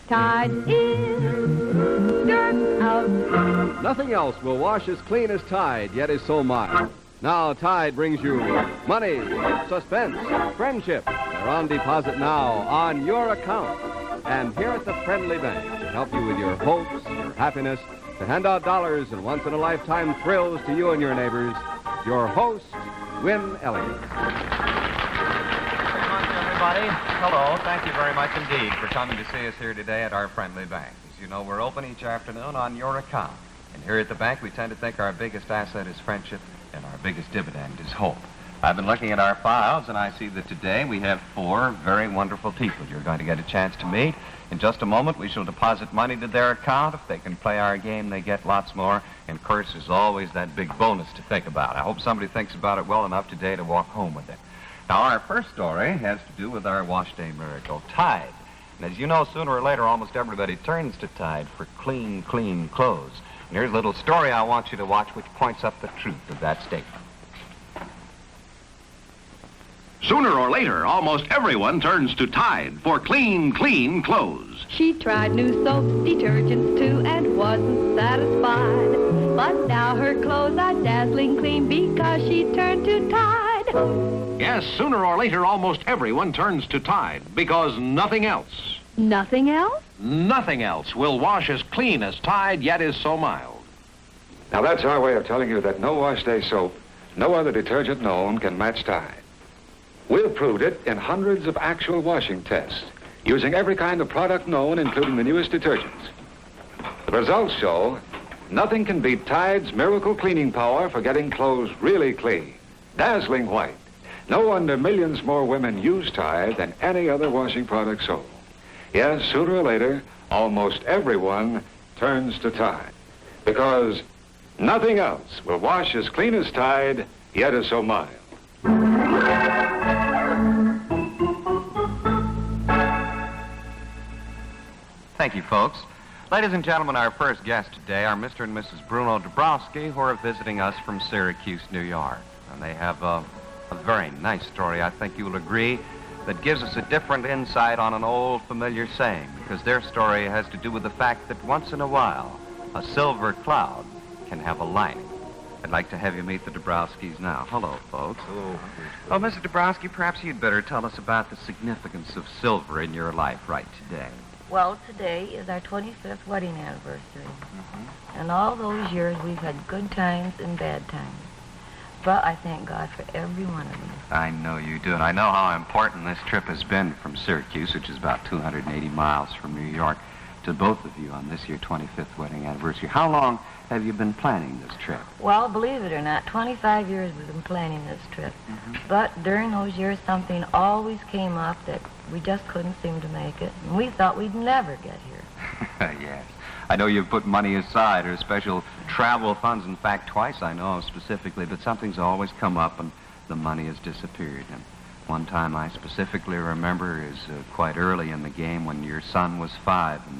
Tide is dirt out. Nothing else will wash as clean as Tide, yet is so mild. Now Tide brings you money, suspense, friendship. They're on deposit now on your account. And here at the Friendly Bank to help you with your hopes, your happiness, to hand out dollars and once-in-a-lifetime thrills to you and your neighbors, your host, Win Elliot. Everybody, hello. Thank you very much indeed for coming to see us here today at our Friendly Bank. As you know, we're open each afternoon on your account. And here at the bank, we tend to think our biggest asset is friendship and our biggest dividend is hope. I've been looking at our files, and I see that today we have 4 very wonderful people you're going to get a chance to meet. In just a moment, we shall deposit money to their account. If they can play our game, they get lots more. And, of course, there's always that big bonus to think about. I hope somebody thinks about it well enough today to walk home with it. Now, our first story has to do with our wash day miracle, Tide. And as you know, sooner or later, almost everybody turns to Tide for clean, clean clothes. And here's a little story I want you to watch which points up the truth of that statement. Sooner or later, almost everyone turns to Tide for clean, clean clothes. She tried new soaps, detergents too, and wasn't satisfied. But now her clothes are dazzling clean because she turned to Tide. Yes, sooner or later, almost everyone turns to Tide because nothing else, Nothing else? nothing else will wash as clean as Tide, yet is so mild. Now, that's our way of telling you that no wash day soap, no other detergent known can match Tide. We've proved it in hundreds of actual washing tests, using every kind of product known, including the newest detergents. The results show nothing can beat Tide's miracle cleaning power for getting clothes really clean, dazzling white. No wonder millions more women use Tide than any other washing product sold. Yes, sooner or later, almost everyone turns to Tide, because nothing else will wash as clean as Tide, yet is so mild. Thank you, folks. Ladies and gentlemen, our first guests today are Mr. and Mrs. Bruno Dabrowski, who are visiting us from Syracuse, New York. And they have a very nice story, I think you will agree, that gives us a different insight on an old familiar saying, because their story has to do with the fact that once in a while, a silver cloud can have a lining. I'd like to have you meet the Dabrowskis now. Hello, folks. Hello. Oh, Mr. Dabrowski, perhaps you'd better tell us about the significance of silver in your life right today. Well, today is our 25th wedding anniversary. And all those years we've had good times and bad times. But I thank God for every one of them. I know you do, and I know how important this trip has been from Syracuse, which is about 280 miles from New York, to both of you on this year's 25th wedding anniversary. How long have you been planning this trip? Well, believe it or not, 25 years we've been planning this trip. But during those years, something always came up that we just couldn't seem to make it. And we thought we'd never get here. Yes. I know you've put money aside or special travel funds. In fact, twice I know specifically, but something's always come up and the money has disappeared. And one time I specifically remember is quite early in the game when your son was 5 and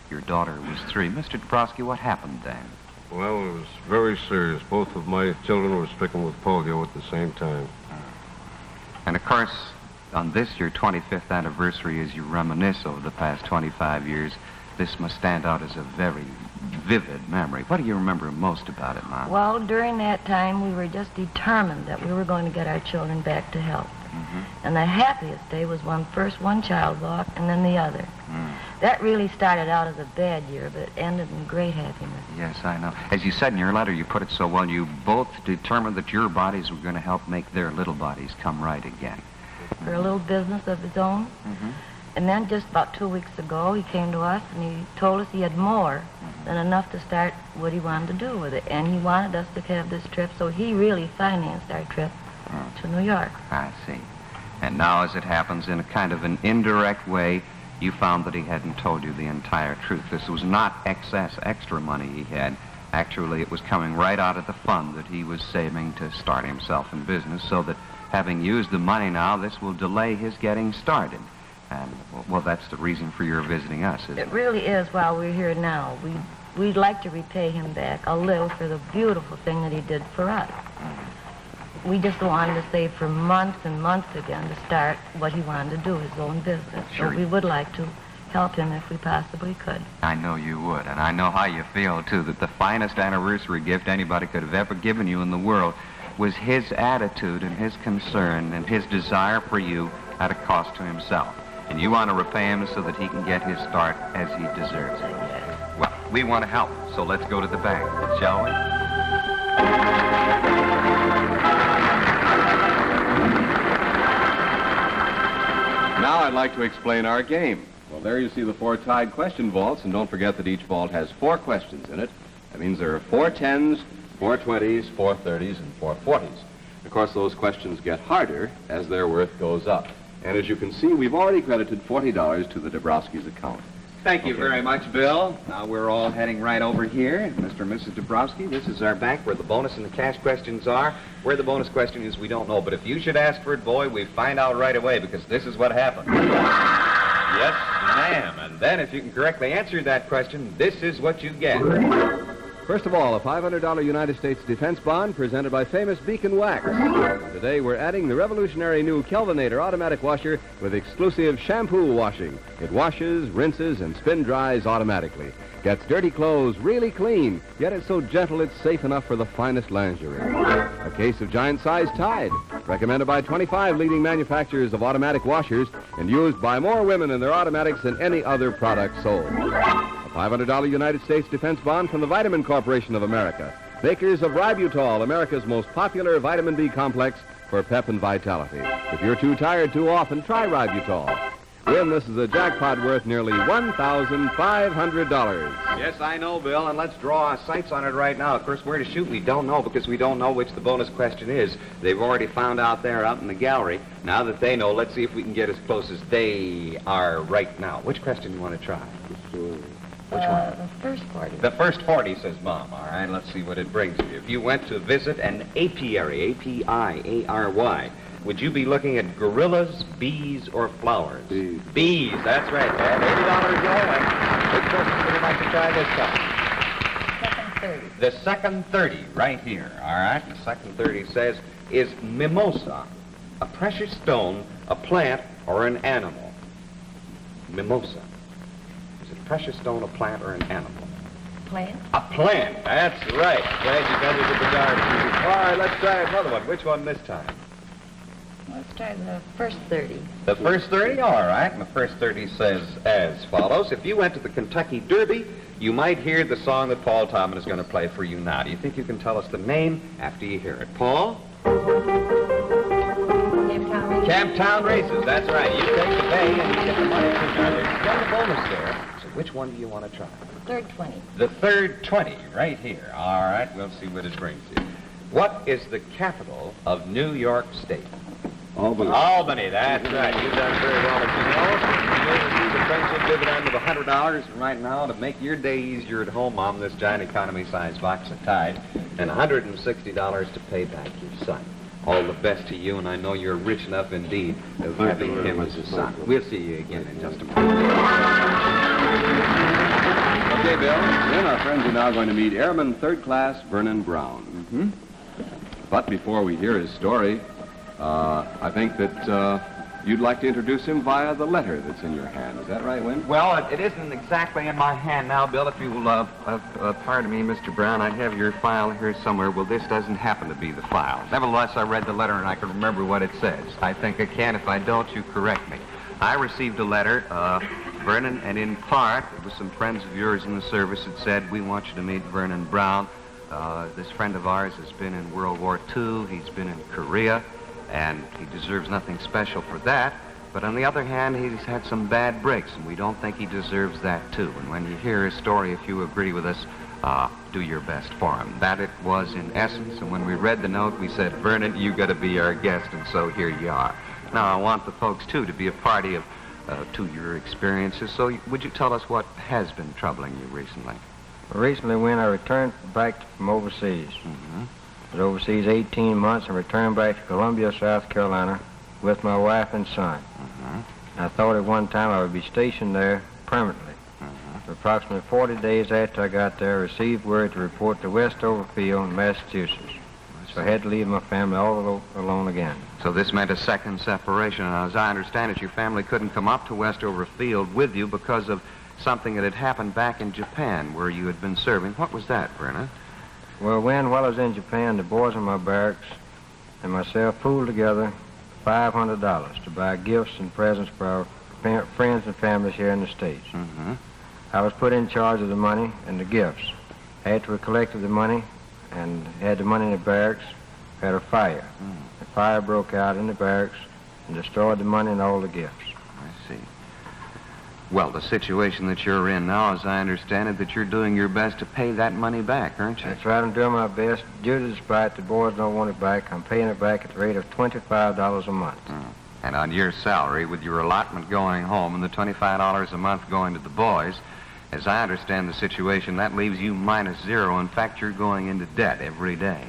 your daughter was 3. Mr. Dabrowski, what happened then? Well, it was very serious. Both of my children were stricken with polio at the same time. And of course, on this, your 25th anniversary, as you reminisce over the past 25 years, this must stand out as a very vivid memory. What do you remember most about it, Mom? Well, during that time, we were just determined that we were going to get our children back to health. And the happiest day was when first one child walked and then the other. That really started out as a bad year, but it ended in great happiness. Yes, I know. As you said in your letter, you put it so well, you both determined that your bodies were going to help make their little bodies come right again. For a little business of his own. And then just about 2 weeks ago, he came to us and he told us he had more than enough to start what he wanted to do with it. And he wanted us to have this trip, so he really financed our trip to New York. I see. And now, as it happens, in a kind of an indirect way, you found that he hadn't told you the entire truth. This was not extra money he had. Actually, it was coming right out of the fund that he was saving to start himself in business, so that having used the money now, this will delay his getting started. And, well, that's the reason for your visiting us, isn't it? It really is while we're here now. We'd like to repay him back a little for the beautiful thing that he did for us. We just wanted to save for months and months again to start what he wanted to do, his own business. Sure. So we would like to help him if we possibly could. I know you would, and I know how you feel, too, that the finest anniversary gift anybody could have ever given you in the world was his attitude and his concern and his desire for you at a cost to himself. And you want to repay him so that he can get his start as he deserves it. Well, we want to help, so let's go to the bank, shall we? Now I'd like to explain our game. Well, there you see the 4 tied question vaults, and don't forget that each vault has 4 questions in it. That means there are 4 10s, 4 20s, 4 30s, and 4 40s. Of course, those questions get harder as their worth goes up. And as you can see, we've already credited $40 to the Dabrowski's account. Thank you very much, Bill. Now we're all heading right over here. Mr. and Mrs. Dabrowski, this is our bank where the bonus and the cash questions are. Where the bonus question is, we don't know. But if you should ask for it, boy, we find out right away because this is what happened. Yes, ma'am. And then if you can correctly answer that question, this is what you get. First of all, a $500 United States defense bond presented by famous Beacon Wax. Today, we're adding the revolutionary new Kelvinator automatic washer with exclusive shampoo washing. It washes, rinses, and spin dries automatically. Gets dirty clothes really clean, yet it's so gentle it's safe enough for the finest lingerie. A case of giant-sized Tide, recommended by 25 leading manufacturers of automatic washers and used by more women in their automatics than any other product sold. $500 United States defense bond from the Vitamin Corporation of America. Makers of Ributol, America's most popular vitamin B complex for pep and vitality. If you're too tired too often, try Ributol. Win, this is a jackpot worth nearly $1,500. Yes, I know, Bill, and let's draw our sights on it right now. Of course, where to shoot, we don't know because we don't know which the bonus question is. They've already found out there out in the gallery. Now that they know, let's see if we can get as close as they are right now. Which question do you want to try? Which one? The first 40. The first 40, says Mom. All right, let's see what it brings you. If you went to visit an apiary, A-P-I-A-R-Y, would you be looking at gorillas, bees, or flowers? Bees. Bees, that's right, Dad. $80 your way. Which question would you like to try this time? Second 30. The second 30, right here. All right, the second 30 says, is mimosa a precious stone, a plant, or an animal? Mimosa. Precious stone, a plant, or an animal? Plant. A plant. That's right. Glad you got it at the garden. All right, let's try another one. Which one this time? Let's try the first 30. The first 30? All right. And the first 30 says as follows. If you went to the Kentucky Derby, you might hear the song that Paul Tomlin is going to play for you now. Do you think you can tell us the name after you hear it? Paul? Camptown Races. That's right. You take the pay and you get the money. Now, there's still a bonus there. Which one do you want to try? Third 20. The third 20, right here. All right, we'll see what it brings you. What is the capital of New York State? Albany. Albany, that's right. You've done very well, as you know. You'll receive a friendship dividend of $100 right now to make your day easier at home, Mom, this giant economy-sized box of Tide, and $160 to pay back your son. All the best to you, and I know you're rich enough indeed of having him as a son. We'll see you again in just a moment. Okay, Bill. Then our friends are now going to meet Airman Third Class Vernon Brown. Mm-hmm. But before we hear his story, I think that you'd like to introduce him via the letter that's in your hand. Is that right, Win? Well, it isn't exactly in my hand now, Bill. If you will pardon me, Mr. Brown, I have your file here somewhere. Well, this doesn't happen to be the file. Nevertheless, I read the letter and I can remember what it says. I think I can. If I don't, you correct me. I received a letter, Vernon, and in part, it was some friends of yours in the service that said, we want you to meet Vernon Brown. This friend of ours has been in World War II. He's been in Korea. And he deserves nothing special for that. But on the other hand, he's had some bad breaks, and we don't think he deserves that, too. And when you hear his story, if you agree with us, do your best for him. That it was in essence, and when we read the note, we said, Vernon, you got to be our guest, and so here you are. Now, I want the folks, too, to be a party to your experiences, so would you tell us what has been troubling you recently? Recently, when I returned back from overseas. Mm-hmm. I was overseas 18 months and returned back to Columbia, South Carolina with my wife and son. Mm-hmm. I thought at one time I would be stationed there permanently. Mm-hmm. For approximately 40 days after I got there, I received word to report to Westover Field, Massachusetts. So I had to leave my family all alone again. So this meant a second separation. And as I understand it, your family couldn't come up to Westover Field with you because of something that had happened back in Japan where you had been serving. What was that, Verna? Well, while I was in Japan, the boys in my barracks and myself pooled together $500 to buy gifts and presents for our friends and families here in the States. Mm-hmm. I was put in charge of the money and the gifts. After we collected the money and had the money in the barracks, we had a fire. The fire broke out in the barracks and destroyed the money and all the gifts. I see. Well, the situation that you're in now, as I understand it, that you're doing your best to pay that money back, aren't you? That's right, I'm doing my best. Due to the spite, the boys don't want it back. I'm paying it back at the rate of $25 a month. And on your salary, with your allotment going home and the $25 a month going to the boys, as I understand the situation, that leaves you -0. In fact, you're going into debt every day.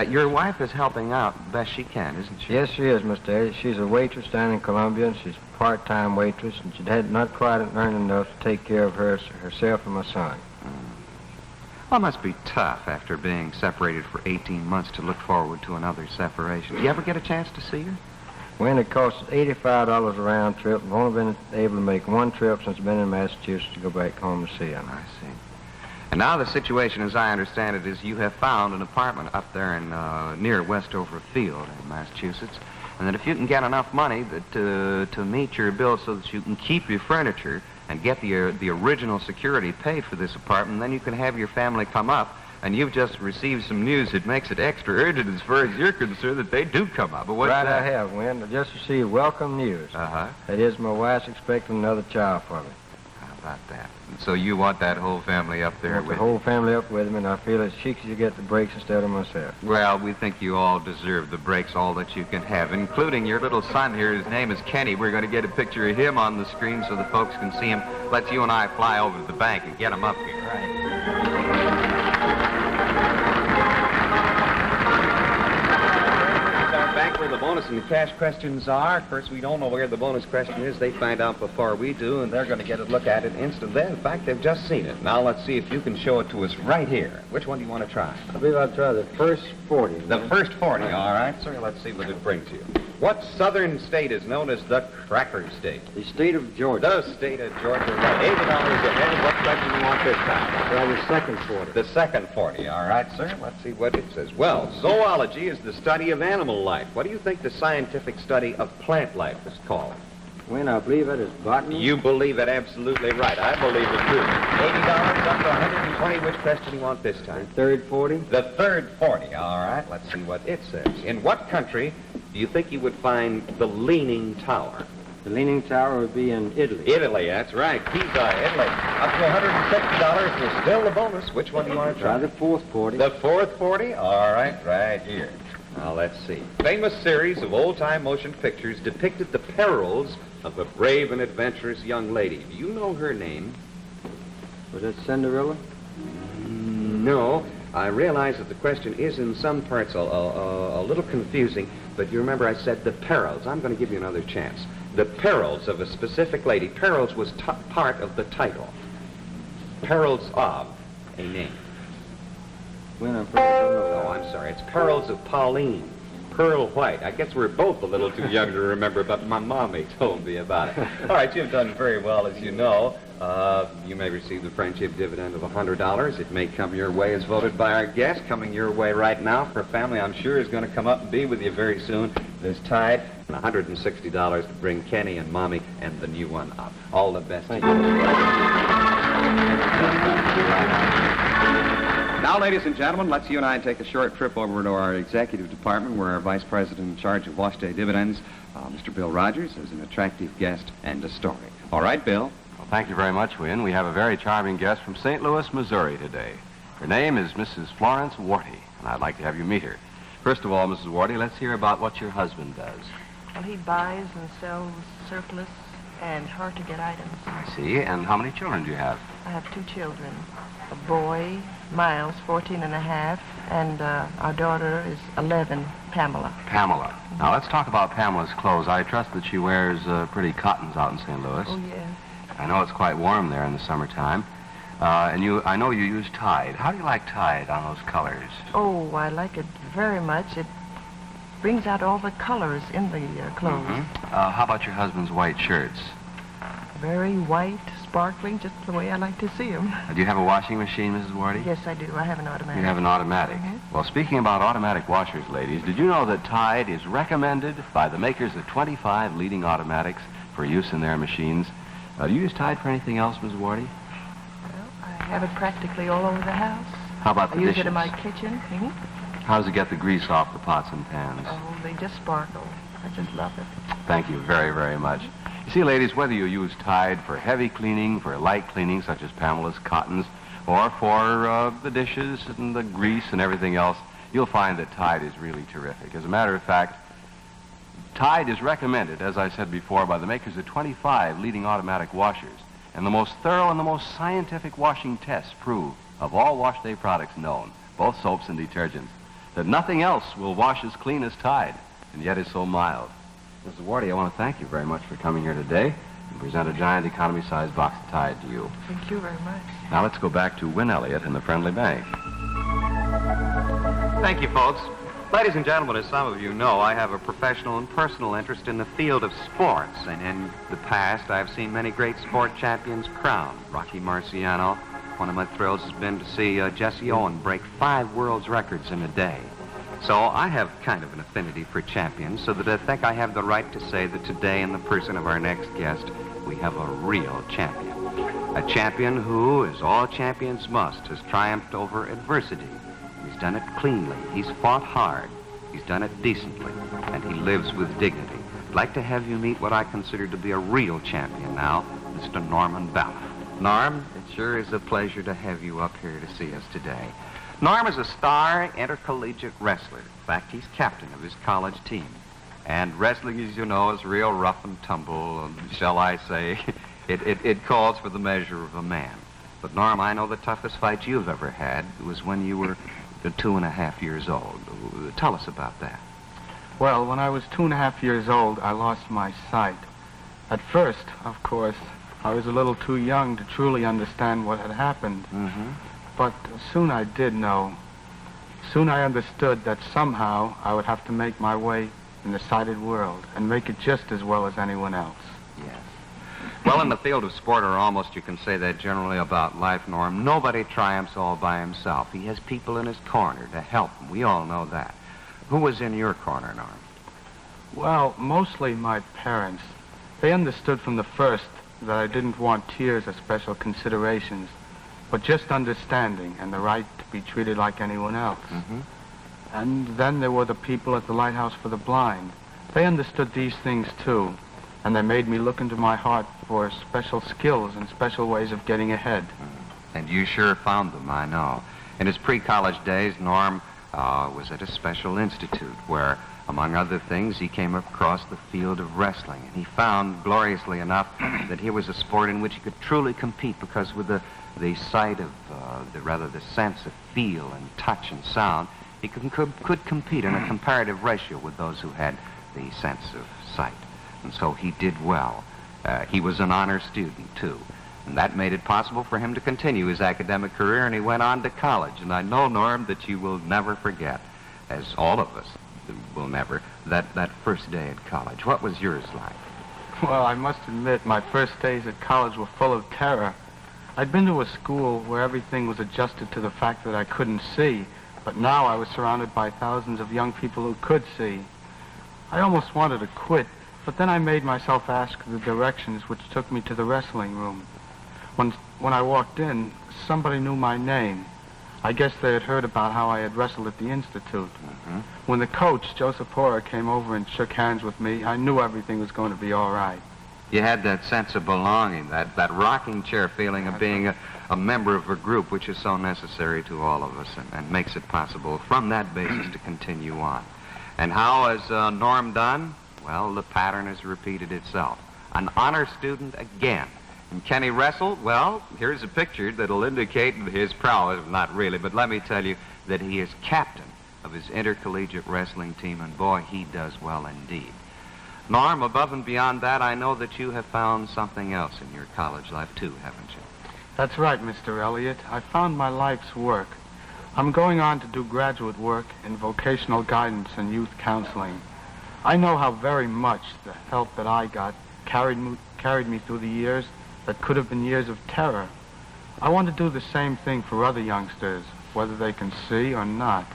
Your wife is helping out best she can, isn't she? Yes, she is, Mr. Elliot. She's a waitress down in Columbia, and she's a part-time waitress, and she had not quite earned enough to take care of herself and my son. Well, it must be tough after being separated for 18 months to look forward to another separation. Do you ever get a chance to see her? When it costs $85 a round trip, I've only been able to make one trip since I've been in Massachusetts to go back home to see him. I see. And now the situation, as I understand it, is you have found an apartment up there in near Westover Field in Massachusetts, and that if you can get enough money to meet your bill so that you can keep your furniture and get the original security paid for this apartment, then you can have your family come up. And you've just received some news that makes it extra urgent as far as you're concerned that they do come up. But what's right, that? I have, Win. I just received welcome news. Uh-huh. That is, my wife's expecting another child for me. How about that? And so you want that whole family up there I want with the whole family up with me, and I feel that she should get the breaks instead of myself. Well, we think you all deserve the breaks, all that you can have, including your little son here. His name is Kenny. We're going to get a picture of him on the screen so the folks can see him. Let's you and I fly over to the bank and get him up here. Right. Bank where the bonus and the cash questions are. Of course, we don't know where the bonus question is. They find out before we do, and they're going to get a look at it instantly. In fact, they've just seen it. Now let's see if you can show it to us right here. Which one do you want to try? I believe I'll try the first 40. The first 40, all right, sir. Let's see what it brings you. What southern state is known as the Cracker State? The state of Georgia. The state of Georgia. Right. $80 ahead. What question do you want this time? Try the second 40. The second 40, all right, sir. Let's see what it says. Well, zoology is the study of animal life. What do you think the scientific study of plant life is called? When I believe it is botany. You believe it absolutely right. I believe it too. $80 up to 120. Which question do you want this time? The third 40. The third 40. All right. Let's see what it says. In what country do you think you would find the Leaning Tower? The Leaning Tower would be in Italy. Italy, that's right. Pisa, Italy. Up to $160 is still the bonus. Which one do you want to try? Try the fourth 40. The fourth 40? All right here. Now, let's see. Famous series of old-time motion pictures depicted the perils of a brave and adventurous young lady. Do you know her name? Was that Cinderella? No. I realize that the question is in some parts a little confusing, but you remember I said the perils. I'm going to give you another chance. The perils of a specific lady. Perils was part of the title. Perils of a name. When I'm pretty sure. Oh, I'm sorry. It's Perils of Pauline. Pearl White. I guess we're both a little too young to remember, but my mommy told me about it. All right, you've done very well, as you know. You may receive the friendship dividend of $100. It may come your way as voted by our guest. Coming your way right now for a family I'm sure is going to come up and be with you very soon. There's Tide and $160 to bring Kenny and Mommy and the new one up. All the best. Thank you. Now, ladies and gentlemen, let's you and I take a short trip over to our executive department where our vice president in charge of wash day dividends, Mr. Bill Rogers, is an attractive guest and a story. All right, Bill. Well, thank you very much, Win. We have a very charming guest from St. Louis, Missouri today. Her name is Mrs. Florence Warty, and I'd like to have you meet her. First of all, Mrs. Warty, let's hear about what your husband does. Well, he buys and sells surplus and hard-to-get items. I see. And how many children do you have? I have 2 children. A boy, Miles, 14 and a half, and our daughter is 11, Pamela. Pamela. Now, let's talk about Pamela's clothes. I trust that she wears pretty cottons out in St. Louis. Oh, yes. I know it's quite warm there in the summertime. And I know you use Tide. How do you like Tide on those colors? Oh, I like it very much. It brings out all the colors in the clothes. How about your husband's white shirts? Very white, sparkling, just the way I like to see them. Do you have a washing machine, Mrs. Wardy? Yes, I do. I have an automatic. You have an automatic. Well, speaking about automatic washers, ladies, did you know that Tide is recommended by the makers of 25 leading automatics for use in their machines? Do you use Tide for anything else, Mrs. Wardy? Well, I have it practically all over the house. How about the I use dishes? it in my kitchen. How does it get the grease off the pots and pans? Oh, they just sparkle. I just love it. Thank you very, very much. You see, ladies, whether you use Tide for heavy cleaning, for light cleaning, such as Pamela's cottons, or for the dishes and the grease and everything else, you'll find that Tide is really terrific. As a matter of fact, Tide is recommended, as I said before, by the makers of 25 leading automatic washers. And the most thorough and the most scientific washing tests prove, of all wash day products known, both soaps and detergents, that nothing else will wash as clean as Tide, and yet is so mild. Mrs. Wardy, I want to thank you very much for coming here today and present a giant economy-sized box of Tide to you. Thank you very much. Now let's go back to Win Elliot and the Friendly Bank. Thank you, folks. Ladies and gentlemen, as some of you know, I have a professional and personal interest in the field of sports, and in the past, I've seen many great sport champions crowned. Rocky Marciano. One of my thrills has been to see Jesse Owen break 5 world's records in a day. So I have kind of an affinity for champions, so that I think I have the right to say that today, in the person of our next guest, we have a real champion. A champion who, as all champions must, has triumphed over adversity. He's done it cleanly. He's fought hard. He's done it decently. And he lives with dignity. I'd like to have you meet what I consider to be a real champion now, Mr. Norman Ballard. Norm, it sure is a pleasure to have you up here to see us today. Norm is a star intercollegiate wrestler. In fact, he's captain of his college team. And wrestling, as you know, is real rough and tumble, shall I say. It calls for the measure of a man. But, Norm, I know the toughest fight you've ever had was when you were 2.5 years old. Tell us about that. Well, when I was 2.5 years old, I lost my sight. At first, of course, I was a little too young to truly understand what had happened. But soon I did know. Soon I understood that somehow I would have to make my way in the sighted world and make it just as well as anyone else. Yes. Well, in the field of sport, or almost you can say that generally about life, Norm, nobody triumphs all by himself. He has people in his corner to help him. We all know that. Who was in your corner, Norm? Well, mostly my parents. They understood from the first that I didn't want tears or special considerations, but just understanding and the right to be treated like anyone else. And then there were the people at the Lighthouse for the Blind. They understood these things too, and they made me look into my heart for special skills and special ways of getting ahead. And you sure found them, I know. In his pre-college days, Norm was at a special institute where, among other things, he came across the field of wrestling. And he found, gloriously enough, that here was a sport in which he could truly compete, because with the sight of, the sense of feel and touch and sound, he could compete in a comparative ratio with those who had the sense of sight. And so he did well. He was an honor student, too. And that made it possible for him to continue his academic career, and he went on to college. And I know, Norm, that you will never forget, as all of us will never, that first day at college. What was yours like? Well, I must admit, my first days at college were full of terror. I'd been to a school where everything was adjusted to the fact that I couldn't see, but now I was surrounded by thousands of young people who could see. I almost wanted to quit, but then I made myself ask the directions which took me to the wrestling room. When I walked in, somebody knew my name. I guess they had heard about how I had wrestled at the Institute. When the coach, Joseph Horror, came over and shook hands with me, I knew everything was going to be all right. You had that sense of belonging, that rocking chair feeling of being a member of a group, which is so necessary to all of us, and makes it possible from that basis to continue on. And how has Norm done? Well, the pattern has repeated itself. An honor student again. And can he wrestle? Well, here's a picture that'll indicate his prowess. Not really, but let me tell you that he is captain of his intercollegiate wrestling team, and boy, he does well indeed. Norm, above and beyond that, I know that you have found something else in your college life, too, haven't you? That's right, Mr. Elliot. I found my life's work. I'm going on to do graduate work in vocational guidance and youth counseling. I know how very much the help that I got carried me through the years that could have been years of terror. I want to do the same thing for other youngsters, whether they can see or not.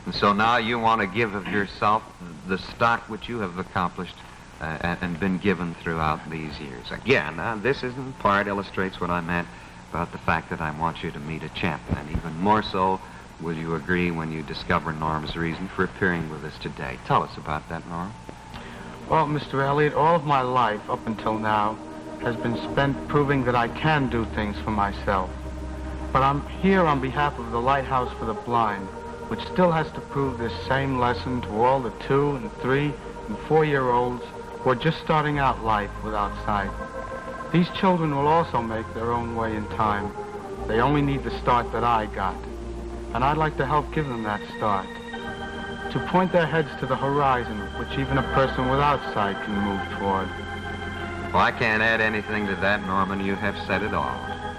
And so now you want to give of yourself the stock which you have accomplished and been given throughout these years. Again, this in part illustrates what I meant about the fact that I want you to meet a champion. And even more so, will you agree when you discover Norm's reason for appearing with us today? Tell us about that, Norm. Well, Mr. Elliot, all of my life up until now has been spent proving that I can do things for myself. But I'm here on behalf of the Lighthouse for the Blind, which still has to prove this same lesson to all the 2 and 3 and 4-year-olds who are just starting out life without sight. These children will also make their own way in time. They only need the start that I got. And I'd like to help give them that start. To point their heads to the horizon, which even a person without sight can move toward. Well, I can't add anything to that, Norman. You have said it all.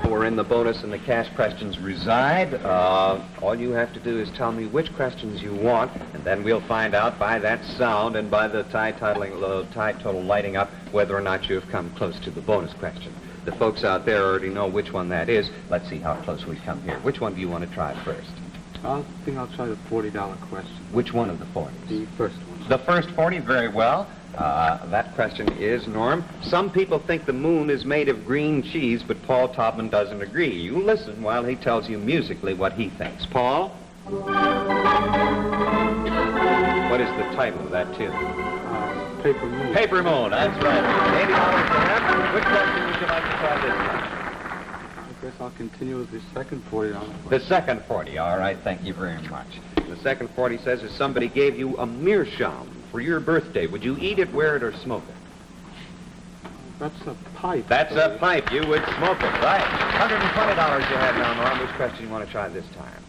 We're in the bonus and the cash questions reside. All you have to do is tell me which questions you want, and then we'll find out by that sound and by the tie total lighting up whether or not you have come close to the bonus question. The folks out there already know which one that is. Let's see how close we come here. Which one do you want to try first? I think I'll try the $40 question. Which one of the 40s? The first one. The first 40, very well. That question is, Norm, some people think the moon is made of green cheese, but Paul Taubman doesn't agree. You listen while he tells you musically what he thinks. Paul? What is the title of that tune? Paper Moon. Paper Moon, that's right. $80 for that. Which question would you like to try this time? I guess I'll continue with the second $40 question. The second 40, all right, thank you very much. The second 40 says, if somebody gave you a meerschaum for your birthday, would you eat it, wear it, or smoke it? That's a pipe. That's a pipe. You would smoke it, right. $120 you have now, Norm. Which question you want to try this time?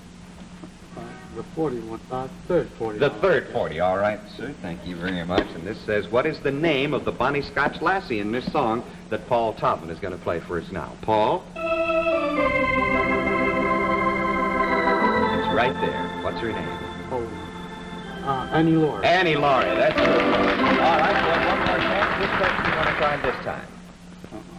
The third 40. The third 40, all right, sir. Thank you very much. And this says, what is the name of the Bonnie Scotch lassie in this song that Paul Taubman is going to play for us now? Paul? It's right there. What's her name? Annie Laurie. Annie Laurie, that's good. All right, well, one more chance. Which question do you want to try this time?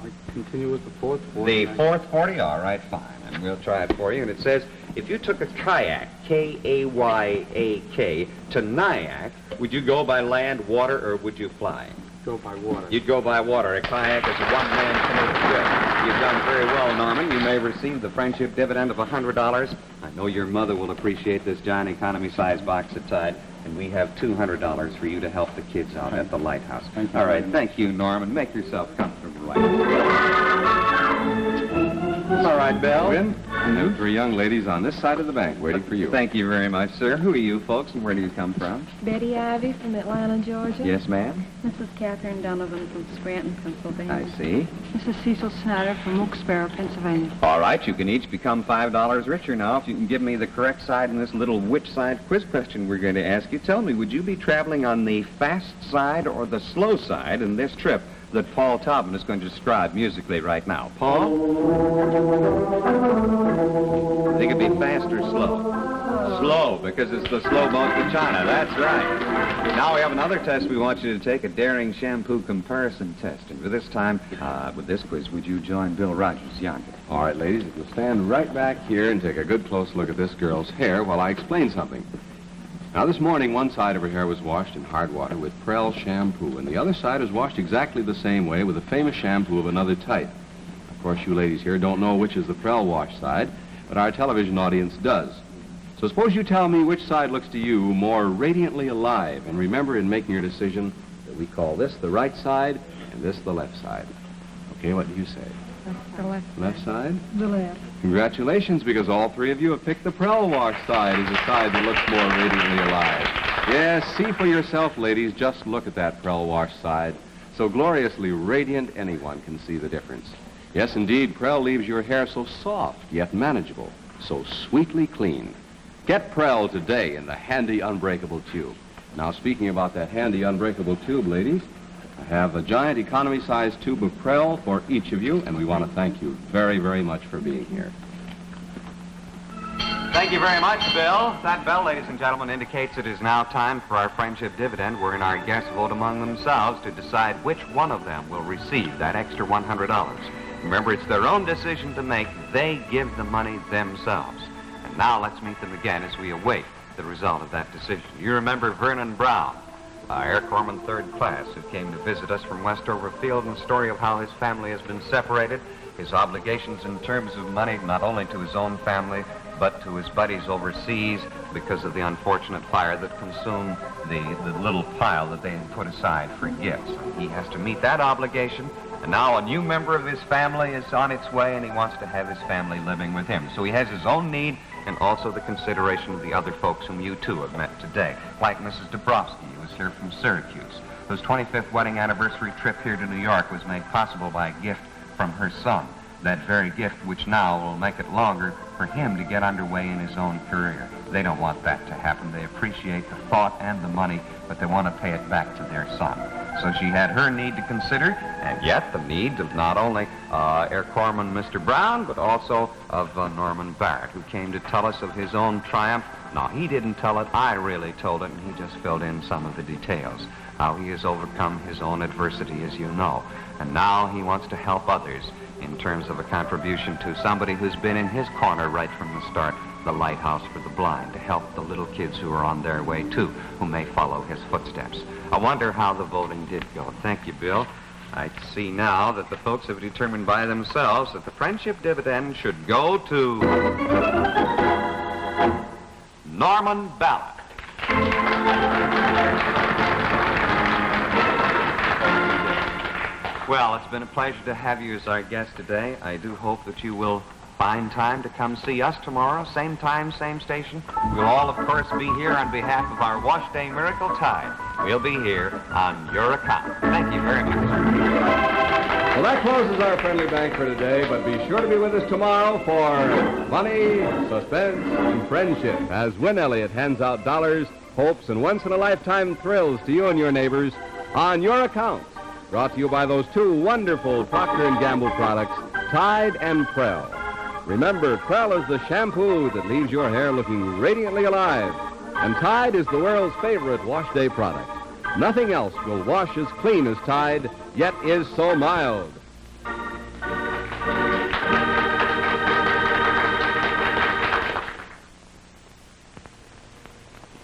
I continue with the fourth 40. The fourth 40? All right, fine. And we'll try it for you. And it says, if you took a kayak, K-A-Y-A-K, to Nyack, would you go by land, water, or would you fly? Go by water. You'd go by water. A kayak is a one-man canoe trip. You've done very well, Norman. You may receive the friendship dividend of $100. I know your mother will appreciate this giant economy-sized box of Tide, and we have $200 for you to help the kids out at the Lighthouse. All right, thank you, Norman. Make yourself comfortable All right, Bill. Win, and there are 3 young ladies on this side of the bank waiting for you. Thank you very much, sir. Who are you folks, and where do you come from? Betty Ivy from Atlanta, Georgia. Yes, ma'am. Mrs. Catherine Donovan from Scranton, Pennsylvania. I see. Mrs. Cecil Snyder from Wilkes-Barre, Pennsylvania. All right, you can each become $5 richer now if you can give me the correct side in this little which side quiz question we're going to ask you. Tell me, would you be traveling on the fast side or the slow side in this trip that Paul Taubman is going to describe musically right now? Paul? I think it'd be fast or slow. Slow, because it's the slow boat to China. That's right. Now we have another test we want you to take, a daring shampoo comparison test. And for this time, with this quiz, would you join Bill Rogers yonder? All right, ladies, if you'll stand right back here and take a good close look at this girl's hair while I explain something. Now, this morning, one side of her hair was washed in hard water with Prel shampoo, and the other side was washed exactly the same way with a famous shampoo of another type. Of course, you ladies here don't know which is the Prel wash side, but our television audience does. So suppose you tell me which side looks to you more radiantly alive, and remember in making your decision that we call this the right side and this the left side. Okay, what do you say? The left. Left side? The left. Congratulations, because all 3 of you have picked the Prel wash side as the side that looks more radiantly alive. Yes, see for yourself, ladies. Just look at that Prel wash side. So gloriously radiant, anyone can see the difference. Yes, indeed, Prel leaves your hair so soft, yet manageable, so sweetly clean. Get Prel today in the handy unbreakable tube. Now, speaking about that handy unbreakable tube, ladies, I have a giant economy-sized tube of Prel for each of you, and we want to thank you very, very much for being here. Thank you. you very much, Bill. That bell, ladies and gentlemen, indicates it is now time for our friendship dividend, wherein our guests vote among themselves to decide which one of them will receive that extra $100. Remember, it's their own decision to make. They give the money themselves. And now let's meet them again as we await the result of that decision. You remember Vernon Brown, Air Corpsman 3rd Class, who came to visit us from Westover Field, and the story of how his family has been separated, his obligations in terms of money, not only to his own family, but to his buddies overseas because of the unfortunate fire that consumed the little pile that they had put aside for gifts. He has to meet that obligation, and now a new member of his family is on its way, and he wants to have his family living with him. So he has his own need and also the consideration of the other folks whom you two have met today, like Mrs. Dabrowski, who is here from Syracuse, whose 25th wedding anniversary trip here to New York was made possible by a gift from her son. That very gift which now will make it longer for him to get underway in his own career. They don't want that to happen. They appreciate the thought and the money, but they want to pay it back to their son. So she had her need to consider, and yet the need of not only Air Corpsman Mr. Brown, but also of Norman Barrett, who came to tell us of his own triumph. No, he didn't tell it. I really told it, and he just filled in some of the details. How he has overcome his own adversity, as you know. And now he wants to help others in terms of a contribution to somebody who's been in his corner right from the start, the Lighthouse for the Blind, to help the little kids who are on their way, too, who may follow his footsteps. I wonder how the voting did go. Thank you, Bill. I see now that the folks have determined by themselves that the friendship dividend should go to Norman Ballard. Well, it's been a pleasure to have you as our guest today. I do hope that you will find time to come see us tomorrow, same time, same station. We'll all, of course, be here on behalf of our Wash Day Miracle Tide. We'll be here on your account. Thank you very much. Well, that closes our friendly bank for today, but be sure to be with us tomorrow for money, suspense, and friendship as Win Elliot hands out dollars, hopes, and once-in-a-lifetime thrills to you and your neighbors on your account. Brought to you by those two wonderful Procter & Gamble products, Tide and Prell. Remember, Prell is the shampoo that leaves your hair looking radiantly alive. And Tide is the world's favorite wash day product. Nothing else will wash as clean as Tide, yet is so mild.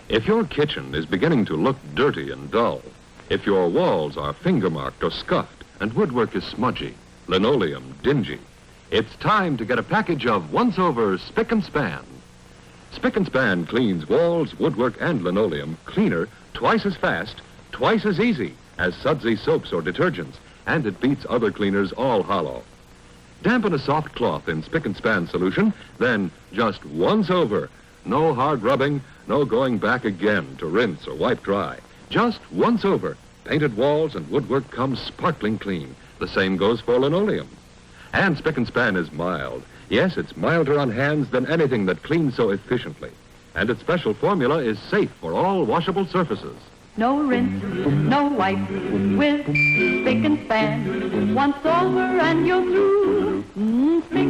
If your kitchen is beginning to look dirty and dull, if your walls are finger-marked or scuffed and woodwork is smudgy, linoleum dingy, it's time to get a package of once-over Spick and Span. Spick and Span cleans walls, woodwork, and linoleum cleaner, twice as fast, twice as easy as sudsy soaps or detergents, and it beats other cleaners all hollow. Dampen a soft cloth in Spick and Span solution, then just once over. No hard rubbing, no going back again to rinse or wipe dry. Just once over. Painted walls and woodwork come sparkling clean. The same goes for linoleum. And Spick and Span is mild. Yes, it's milder on hands than anything that cleans so efficiently. And its special formula is safe for all washable surfaces. No rinse, no wipe, with Spick and Span. Once over and you're through. Spick